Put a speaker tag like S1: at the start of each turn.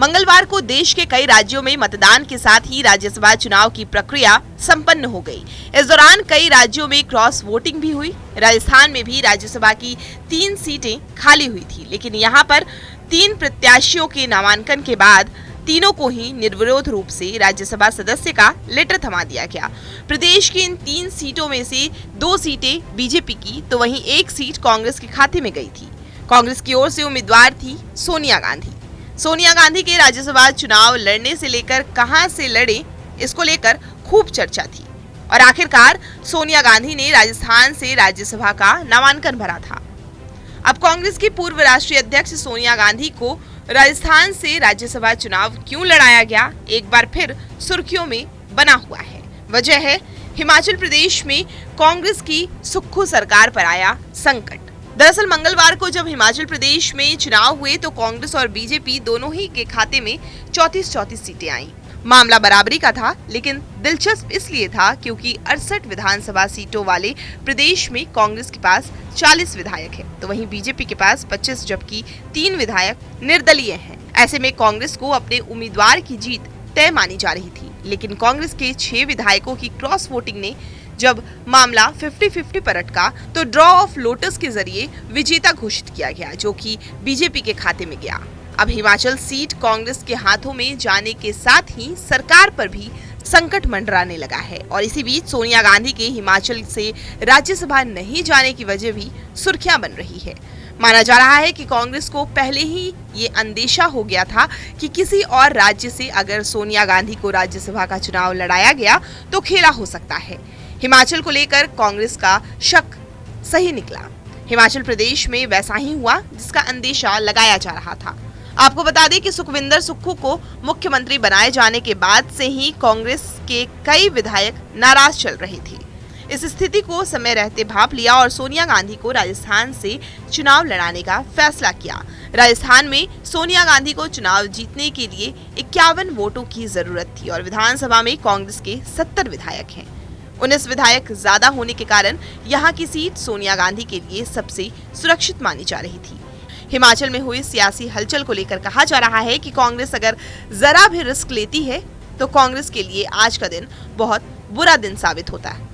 S1: मंगलवार को देश के कई राज्यों में मतदान के साथ ही राज्यसभा चुनाव की प्रक्रिया संपन्न हो गई। इस दौरान कई राज्यों में क्रॉस वोटिंग भी हुई। राजस्थान में भी राज्यसभा की 3 सीटें खाली हुई थी, लेकिन यहां पर 3 प्रत्याशियों के नामांकन के बाद तीनों को ही निर्विरोध रूप से राज्यसभा सदस्य का लेटर थमा दिया गया। प्रदेश की इन 3 सीटों में से 2 सीटें बीजेपी की, तो वहीं 1 सीट कांग्रेस के खाते में गई थी। कांग्रेस की ओर से उम्मीदवार थी सोनिया गांधी। सोनिया गांधी के राज्यसभा चुनाव लड़ने से लेकर कहां से लड़े, इसको लेकर खूब चर्चा थी और आखिरकार सोनिया गांधी ने राजस्थान से राज्यसभा का नामांकन भरा था। अब कांग्रेस की पूर्व राष्ट्रीय अध्यक्ष सोनिया गांधी को राजस्थान से राज्यसभा चुनाव क्यों लड़ाया गया, एक बार फिर सुर्खियों में बना हुआ है। वजह है हिमाचल प्रदेश में कांग्रेस की सुक्खू सरकार पर आया संकट। दरअसल मंगलवार को जब हिमाचल प्रदेश में चुनाव हुए तो कांग्रेस और बीजेपी दोनों ही के खाते में 34 सीटें आईं। मामला बराबरी का था, लेकिन दिलचस्प इसलिए था क्योंकि 68 विधानसभा सीटों वाले प्रदेश में कांग्रेस के पास 40 विधायक हैं, तो वहीं बीजेपी के पास 25, जबकि 3 विधायक निर्दलीय हैं। ऐसे में कांग्रेस को अपने उम्मीदवार की जीत तय मानी जा रही थी, लेकिन कांग्रेस के 6 विधायकों की क्रॉस वोटिंग ने जब मामला 50-50 पर अटका तो ड्रॉ ऑफ लोटस के जरिए विजेता घोषित किया गया, जो कि बीजेपी के खाते में गया। अब हिमाचल सीट कांग्रेस के हाथों में जाने के साथ ही सरकार पर भी संकट मंडराने लगा है और इसी बीच सोनिया गांधी के हिमाचल से राज्यसभा नहीं जाने की वजह भी सुर्खियां बन रही है। माना जा रहा है कि कांग्रेस को पहले ही ये अंदेशा हो गया था कि किसी और राज्य से अगर सोनिया गांधी को राज्यसभा का चुनाव लड़ाया गया तो खेला हो सकता है। हिमाचल को लेकर कांग्रेस का शक सही निकला। हिमाचल प्रदेश में वैसा ही हुआ जिसका अंदेशा लगाया जा रहा था। आपको बता दें कि सुखविंदर सुक्खू को मुख्यमंत्री बनाए जाने के बाद से ही कांग्रेस के कई विधायक नाराज चल रहे थे। इस स्थिति को समय रहते भांप लिया और सोनिया गांधी को राजस्थान से चुनाव लड़ाने का फैसला किया। राजस्थान में सोनिया गांधी को चुनाव जीतने के लिए 51 वोटों की जरूरत थी और विधानसभा में कांग्रेस के 70 विधायक हैं। 19 विधायक ज्यादा होने के कारण यहाँ की सीट सोनिया गांधी के लिए सबसे सुरक्षित मानी जा रही थी। हिमाचल में हुई सियासी हलचल को लेकर कहा जा रहा है कि कांग्रेस अगर जरा भी रिस्क लेती है तो कांग्रेस के लिए आज का दिन बहुत बुरा दिन साबित होता है।